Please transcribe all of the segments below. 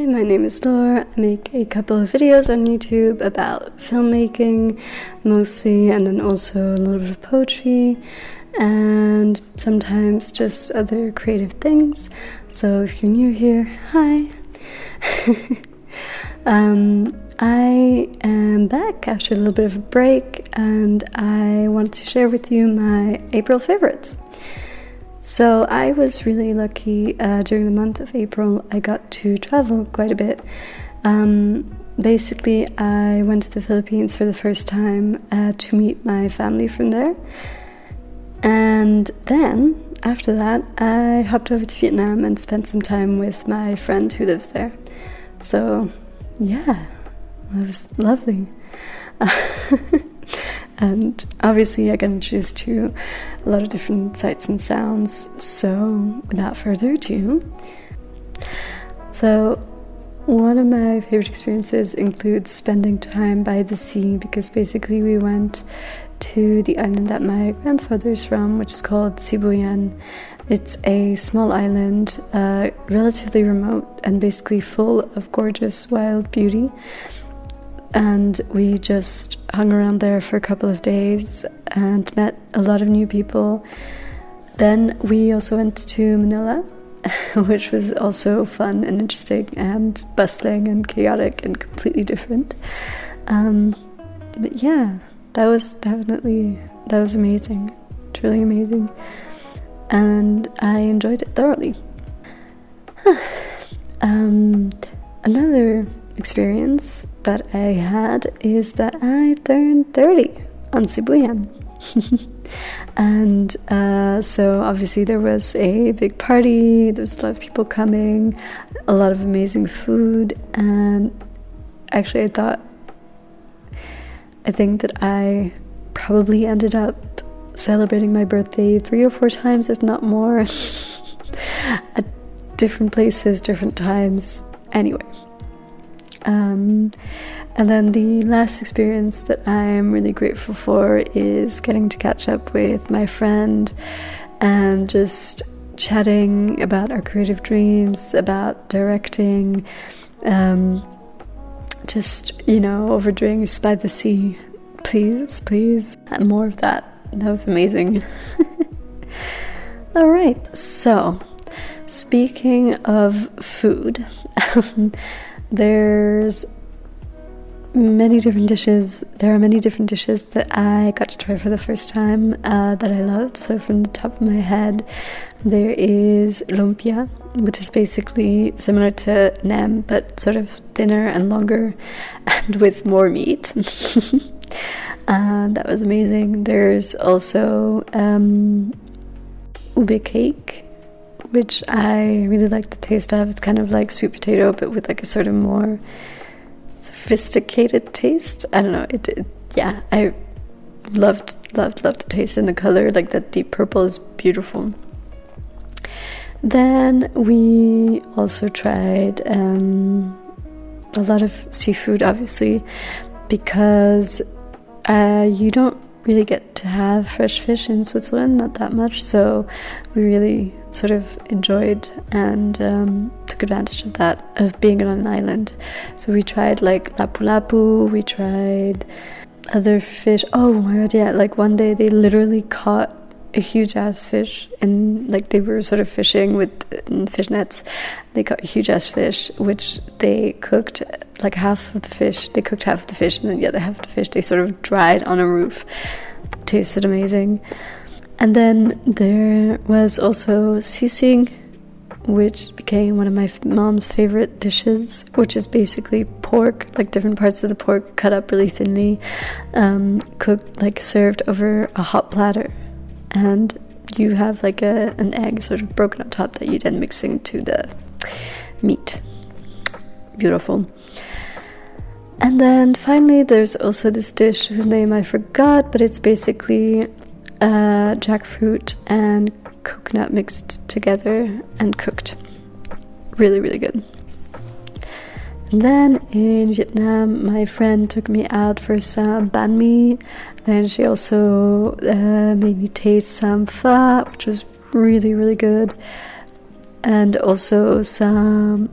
Hi, my name is Laura. I make a couple of videos on YouTube about filmmaking mostly, and then also a little bit of poetry and sometimes just other creative things. So if you're new here, hi. I am back after a little bit of a break, and I want to share with you my April favorites. So I was really lucky during the month of April. I got to travel quite a bit. Basically, I went to the Philippines for the first time to meet my family from there. And then, after that, I hopped over to Vietnam and spent some time with my friend who lives there. So, yeah, it was lovely. And obviously I got introduced to a lot of different sights and sounds, so without further ado. So one of my favorite experiences includes spending time by the sea, because basically we went to the island that my grandfather's from, which is called Sibuyan. It's a small island, relatively remote and basically full of gorgeous wild beauty. And we just hung around there for a couple of days and met a lot of new people. Then we also went to Manila, which was also fun and interesting and bustling and chaotic and completely different. But yeah, that was amazing, truly amazing. And I enjoyed it thoroughly. Another experience that I had is that I turned 30 on Sibuyan. And so obviously there was a big party, there was a lot of people coming, a lot of amazing food, and actually I think that I probably ended up celebrating my birthday 3 or 4 times, if not more, at different places, different times. Anyway. And then the last experience that I'm really grateful for is getting to catch up with my friend and just chatting about our creative dreams, about directing, just, over drinks by the sea. Please, and more of that. That was amazing. All right, so speaking of food, there's many different dishes. There are many different dishes that I got to try for the first time that I loved. So from the top of my head, there is Lumpia, which is basically similar to nem, but sort of thinner and longer and with more meat. That was amazing. There's also ube cake, which I really like the taste of. It's kind of like sweet potato, but with like a sort of more sophisticated taste. I don't know. Yeah, I loved the taste and the color. Like that deep purple is beautiful. Then we also tried a lot of seafood, obviously, because you don't really get to have fresh fish in Switzerland, not that much, so we really sort of enjoyed and took advantage of that, of being on an island. So we tried like Lapu Lapu, we tried other fish. Oh my god, yeah, like one day they literally caught a huge ass fish, and like they were sort of fishing with fish nets. They caught a huge ass fish, which they cooked like half of the fish. They cooked half of the fish, and then the other half of the fish they sort of dried on a roof. Tasted amazing. And then there was also Sisig, which became one of my mom's favorite dishes, which is basically pork, like different parts of the pork cut up really thinly, cooked, like served over a hot platter. And you have like an egg sort of broken on top that you then mix into the meat. Beautiful. And then finally there's also this dish whose name I forgot, but it's basically jackfruit and coconut mixed together and cooked. Really, really good. And then in Vietnam, my friend took me out for some banh mi. Then she also made me taste some pho, which was really, really good. And also some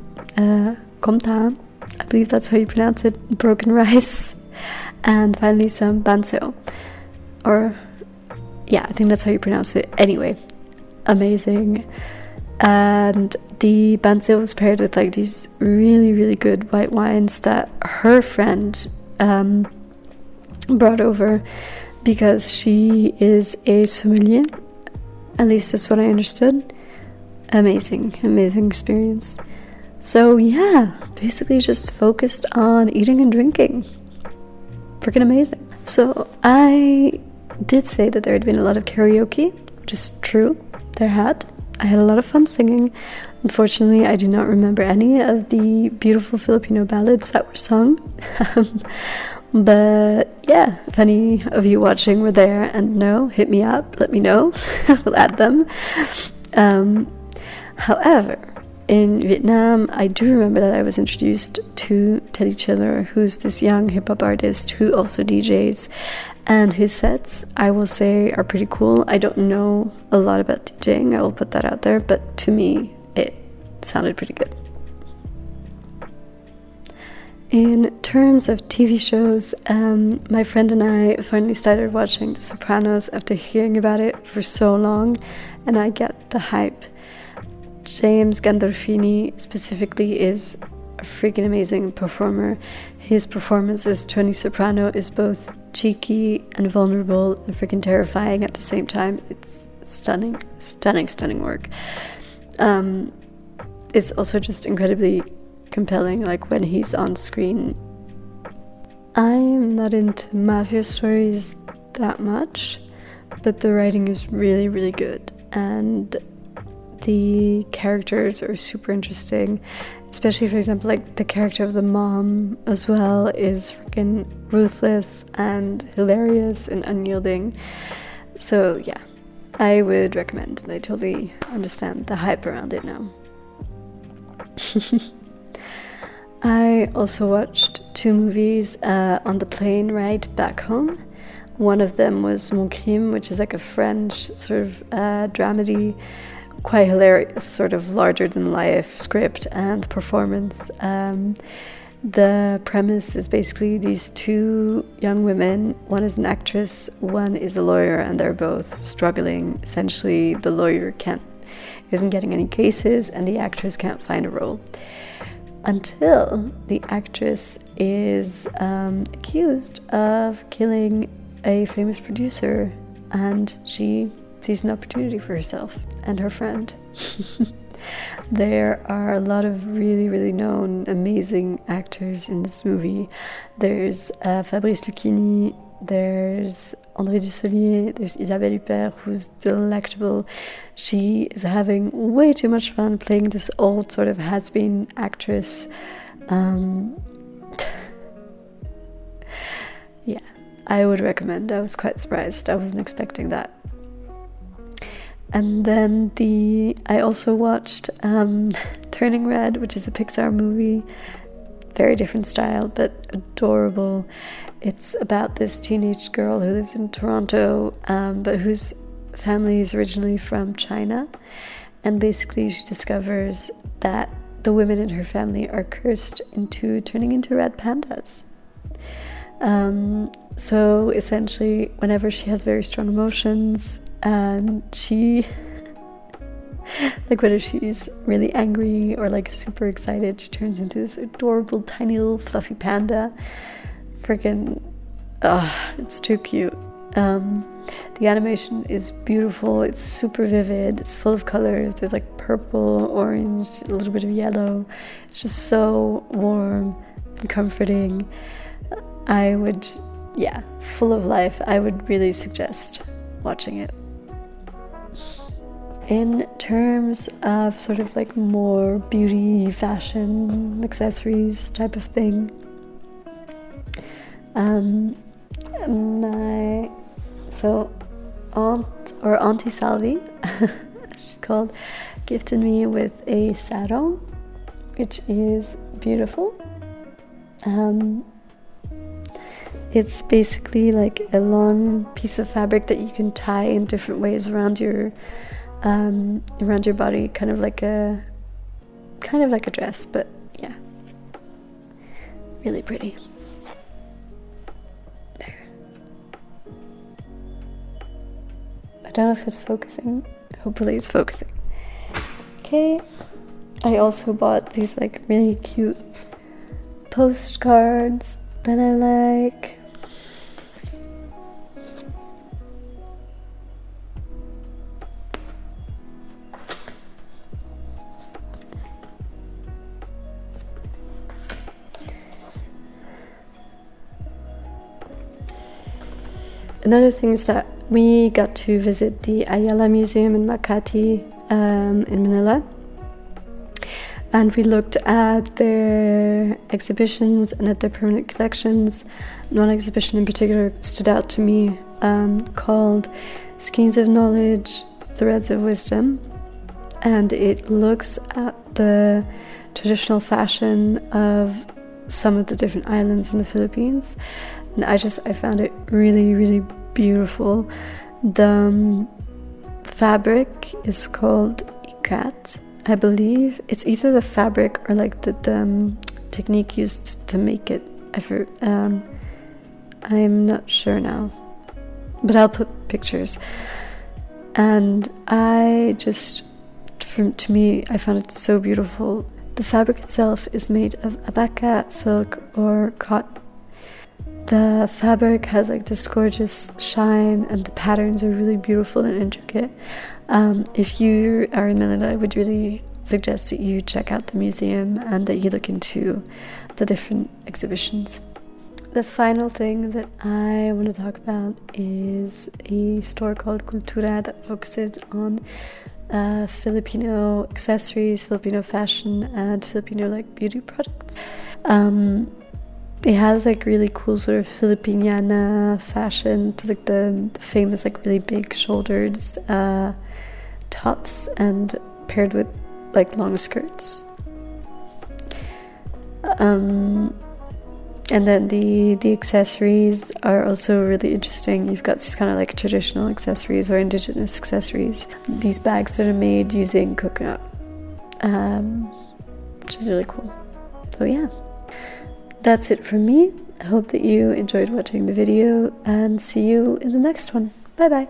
komta, I believe that's how you pronounce it, broken rice, and finally some bánh xèo, or yeah, I think that's how you pronounce it. Anyway, amazing. And the bánh xèo was paired with like these really, really good white wines that her friend brought over, because she is a sommelier. At least that's what I understood. Amazing experience. So yeah, basically just focused on eating and drinking. Freaking amazing. So I did say that there had been a lot of karaoke, which is true. There had. I had a lot of fun singing. Unfortunately, I do not remember any of the beautiful Filipino ballads that were sung. But yeah, if any of you watching were there and know, hit me up, let me know. We'll add them. However, in Vietnam, I do remember that I was introduced to Teddy Chiller, who's this young hip-hop artist who also DJs, and his sets, I will say, are pretty cool. I don't know a lot about DJing, I will put that out there, but to me, it sounded pretty good. In terms of TV shows, my friend and I finally started watching The Sopranos after hearing about it for so long, and I get the hype. James Gandolfini specifically is a freaking amazing performer. His performance as Tony Soprano is both cheeky and vulnerable and freaking terrifying at the same time. It's stunning work. It's also just incredibly compelling, like when he's on screen. I'm not into mafia stories that much, but the writing is really, really good, and the characters are super interesting, especially, for example, like the character of the mom as well is freaking ruthless and hilarious and unyielding. So yeah, I would recommend, and I totally understand the hype around it now. I also watched 2 movies on the plane ride back home. One of them was Mon Crime, which is like a French sort of dramedy, quite hilarious, sort of larger than life script and performance. The premise is basically these 2 young women, one is an actress, one is a lawyer, and they're both struggling. Essentially, the lawyer isn't getting any cases, and the actress can't find a role, until the actress is accused of killing a famous producer, and she sees an opportunity for herself and her friend. There are a lot of really, really known, amazing actors in this movie. There's Fabrice Lucchini, there's André Dussolier, there's Isabelle Huppert, who's delectable. She is having way too much fun playing this old sort of has-been actress. Yeah, I would recommend. I was quite surprised. I wasn't expecting that. And then I also watched Turning Red, which is a Pixar movie. Very different style, but adorable. It's about this teenage girl who lives in Toronto, but whose family is originally from China. And basically she discovers that the women in her family are cursed into turning into red pandas. So essentially, whenever she has very strong emotions, and she like whether she's really angry or like super excited, she turns into this adorable tiny little fluffy panda. Freaking it's too cute. The animation is beautiful, it's super vivid, it's full of colors. There's like purple, orange, a little bit of yellow. It's just so warm and comforting. Full of life. I would really suggest watching it. In terms of sort of like more beauty, fashion, accessories type of thing, Auntie Salvi, as she's called, gifted me with a sarong, which is beautiful. It's basically like a long piece of fabric that you can tie in different ways around your body, kind of like a dress, but yeah, really pretty. There. I don't know if it's focusing. Hopefully it's focusing. Okay. I also bought these like really cute postcards that I like. Another thing is that we got to visit the Ayala Museum in Makati in Manila, and we looked at their exhibitions and at their permanent collections. And one exhibition in particular stood out to me, called Skeins of Knowledge, Threads of Wisdom, and it looks at the traditional fashion of some of the different islands in the Philippines. And I found it really, really beautiful. The fabric is called ikat, I believe. It's either the fabric or like the technique used to make it. I'm not sure now, but I'll put pictures. And to me, I found it so beautiful. The fabric itself is made of abaca silk or cotton. The fabric has like this gorgeous shine, and the patterns are really beautiful and intricate. If you are in Manila, I would really suggest that you check out the museum and that you look into the different exhibitions. The final thing that I want to talk about is a store called Cultura that focuses on Filipino accessories, Filipino fashion, and Filipino like beauty products. It has like really cool sort of Filipiniana fashion, to like the famous like really big shouldered tops and paired with like long skirts. And then the accessories are also really interesting. You've got these kind of like traditional accessories or indigenous accessories. These bags that are made using coconut, which is really cool. So yeah. That's it from me. I hope that you enjoyed watching the video, and see you in the next one. Bye bye.